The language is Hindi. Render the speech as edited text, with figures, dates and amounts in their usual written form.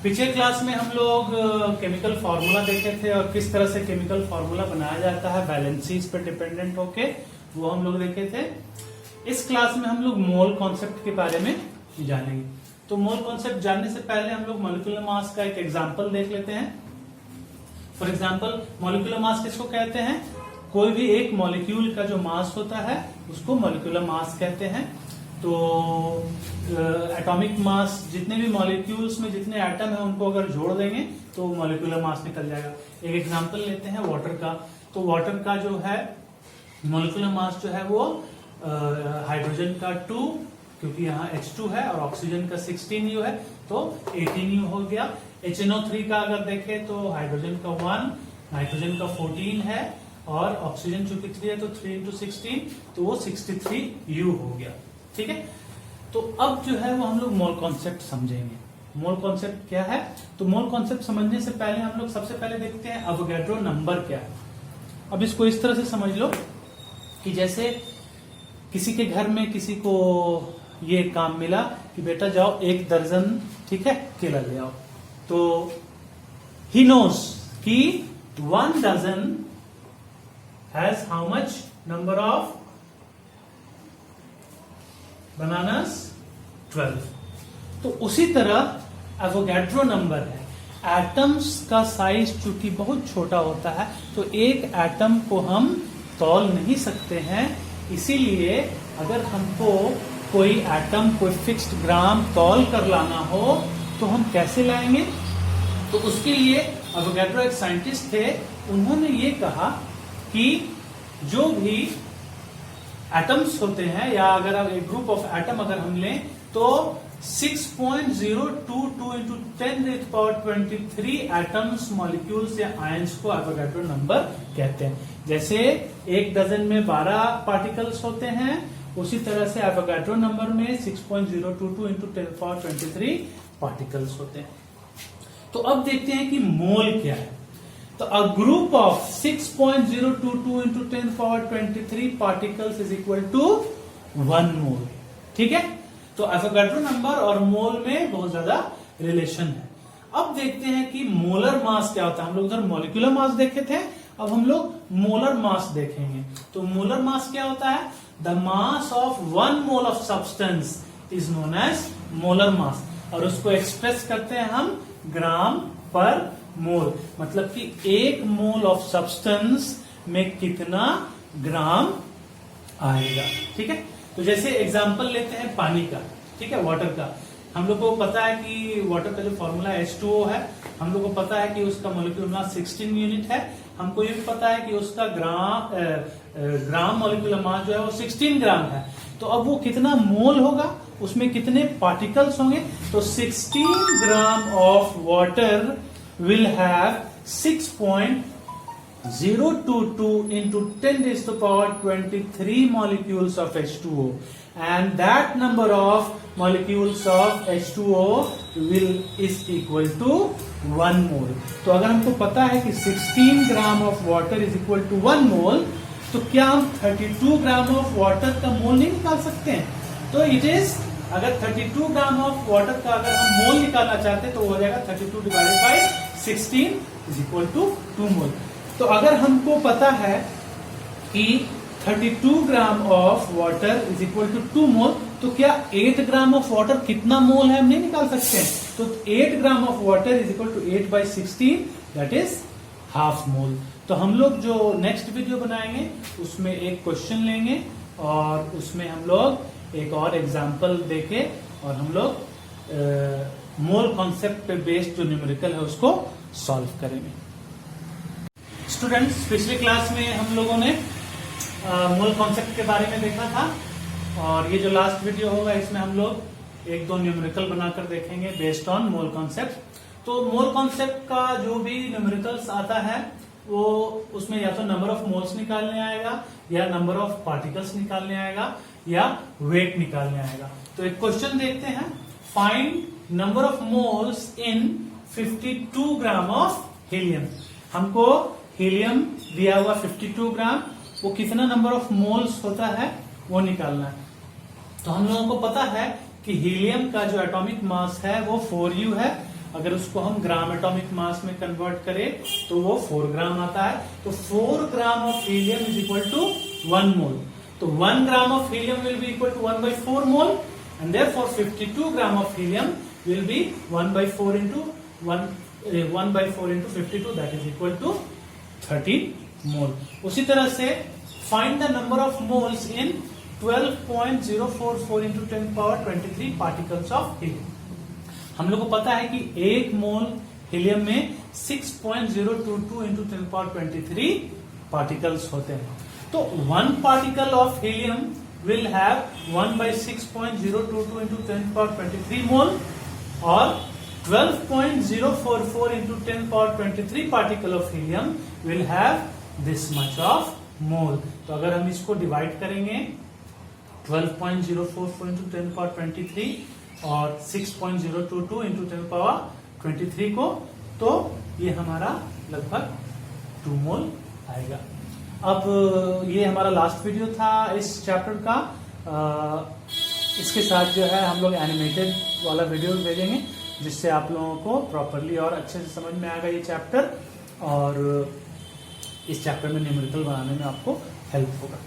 पिछले क्लास में हम लोग केमिकल फार्मूला देखे थे और किस तरह से केमिकल फार्मूला बनाया जाता है वैलेंसीज पे डिपेंडेंट होके, वो हम लोग देखे थे। इस क्लास में हम लोग मोल कॉन्सेप्ट के बारे में जानेंगे। तो मोल कॉन्सेप्ट जानने से पहले हम लोग मॉलिक्यूलर मास का एक एग्जांपल देख लेते हैं। फॉर एग्जांपल मॉलिक्यूलर मास किसको कहते हैं? कोई भी एक मॉलिक्यूल का जो मास होता है उसको मॉलिक्यूलर मास कहते हैं। तो एटॉमिक मास, जितने भी मॉलिक्यूल्स में जितने एटम है उनको अगर जोड़ देंगे तो मॉलिक्यूलर मास निकल जाएगा। एक एग्जांपल लेते हैं वाटर का। तो वाटर का जो है मॉलिक्यूलर मास जो है वो हाइड्रोजन का 2, क्योंकि यहाँ H2 है, और ऑक्सीजन का 16U है तो 18U हो गया। HNO3 का अगर देखें तो हाइड्रोजन का 1, नाइट्रोजन का 14 है, और ऑक्सीजन चूंकि 3 है तो 3 into 16 तो वो 63U हो गया। ठीक है, तो अब जो है वो हम लोग मोल कॉन्सेप्ट समझेंगे। मोल कॉन्सेप्ट क्या है? तो मोल कॉन्सेप्ट समझने से पहले हम लोग सबसे पहले देखते हैं अवोगाड्रो नंबर क्या है। अब इसको इस तरह से समझ लो कि जैसे किसी के घर में किसी को ये काम मिला कि बेटा जाओ 1 दर्जन, ठीक है, केला ले आओ। तो ही नोज कि 1 dozen has how much number of bananas? 12। तो उसी तरह एवोगाड्रो नंबर है। एटम्स का साइज चूंकि बहुत छोटा होता है तो एक एटम को हम तौल नहीं सकते हैं, इसीलिए अगर हमको कोई एटम, कोई फिक्स्ड ग्राम तौल कर लाना हो तो हम कैसे लाएंगे? तो उसके लिए एवोगाड्रो एक साइंटिस्ट थे, उन्होंने ये कहा कि जो भी एटम्स होते हैं, या अगर एक ग्रुप ऑफ एटम अगर हम लें तो 6.022 into 10⁻23 एटम्स, मॉलिक्यूल्स या आयंस को एवोगाड्रो नंबर कहते हैं। जैसे 1 डजन में 12 पार्टिकल्स होते हैं, उसी तरह से एवोगाड्रो नंबर में 6.022 into 10⁻23 पार्टिकल्स होते हैं। तो अब देखते हैं कि मोल क्या है। तो a group of 6.022 into 10⁻23 particles is equal to 1 mole। ठीक है, तो एवोगाड्रो नंबर और मोल में बहुत ज्यादा रिलेशन है। अब देखते हैं कि मोलर मास क्या होता है। हम लोग उधर मॉलिक्यूलर मास देखे थे, अब हम लोग मोलर मास देखेंगे। तो मोलर मास क्या होता है? The mass of 1 mole of substance is known as molar mass, और उसको एक्सप्रेस करते हैं हम ग्राम पर मोल। मतलब कि 1 मोल ऑफ सब्सटेंस में कितना ग्राम आएगा। ठीक है, तो जैसे एग्जांपल लेते हैं पानी का, ठीक है, वाटर का। हम लोग को पता है कि वाटर का जो फॉर्मूला H2O है, हम लोग को पता है कि उसका मॉलिक्यूलर मास 16 यूनिट है। हमको ये भी पता है कि उसका ग्राम मॉलिक्यूलर मास जो है वो 16 ग्राम है। तो अब वो कितना मोल होगा, उसमें कितने पार्टिकल्स होंगे? तो 16 gram of water will have 6.022 into 10⁻23 molecules of H2O, and that number of molecules of H2O is equal to 1 mole। तो अगर हमको पता है कि 16 gram of water is equal to 1 mole, तो क्या हम 32 ग्राम ऑफ वाटर का मोल नहीं निकाल सकते हैं? तो इट इज, अगर 32 ग्राम ऑफ वाटर का अगर हम मोल निकालना चाहते हैं तो हो जाएगा 32 divided by 16 is equal to 2 mole. तो अगर हमको पता है कि 32 gram of water is equal to 2 mole, तो क्या 8 ग्राम ऑफ वाटर कितना मोल है हम नहीं निकाल सकते हैं? तो 8 gram of water is equal to 8/16, that is half mole. तो हम लोग जो नेक्स्ट वीडियो बनाएंगे उसमें एक क्वेश्चन लेंगे और उसमें हम लोग एक और एग्जाम्पल देके और हम लोग मोल कॉन्सेप्ट पे बेस्ड जो न्यूमेरिकल है उसको सॉल्व करेंगे। स्टूडेंट्स, पिछले क्लास में हम लोगों ने मोल कॉन्सेप्ट के बारे में देखा था, और ये जो लास्ट वीडियो होगा इसमें हम लोग 1-2 न्यूमेरिकल बनाकर देखेंगे बेस्ड ऑन मोल कॉन्सेप्ट। तो मोल कॉन्सेप्ट का जो भी न्यूमेरिकल्स आता है वो उसमें या तो नंबर ऑफ मोल्स निकालने आएगा, या नंबर ऑफ पार्टिकल्स निकालने आएगा, या वेट निकालने आएगा। तो एक क्वेश्चन देखते हैं, find number of moles in 52 gram of helium. हमको हीलियम दिया हुआ 52 ग्राम, वो कितना नंबर ऑफ मोल्स होता है वो निकालना है। तो हम लोगों को पता है कि हीलियम का जो एटॉमिक मास है वो 4U है, अगर उसको हम ग्राम एटॉमिक मास में कन्वर्ट करें तो वो 4 ग्राम आता है। तो 4 gram of helium is equal to 1 mole. तो 1 gram of helium will be equal to 1/4 mole and therefore 52 gram of helium will be 1/4 into 52 that is equal to 13 mole. उसी तरह से find the number of moles in 12.044 into 10⁻23 particles of helium. हम लोग को पता है कि 1 मोल हीलियम में 6.022 into 10⁻23 पार्टिकल्स होते हैं। तो 1 particle of helium will have 1/6.022 into 10⁻23 मोल और 12.044 into 10⁻23 particle of helium will have this much of मोल। तो अगर हम इसको डिवाइड करेंगे 12.044 into 10⁻23 और 6.022 into 10⁻23 को, तो ये हमारा लगभग 2 मोल आएगा। अब ये हमारा लास्ट वीडियो था इस चैप्टर का। इसके साथ जो है हम लोग एनिमेटेड वाला वीडियो भेजेंगे जिससे आप लोगों को प्रॉपरली और अच्छे से समझ में आएगा ये चैप्टर, और इस चैप्टर में न्यूमेरिकल बनाने में आपको हेल्प होगा।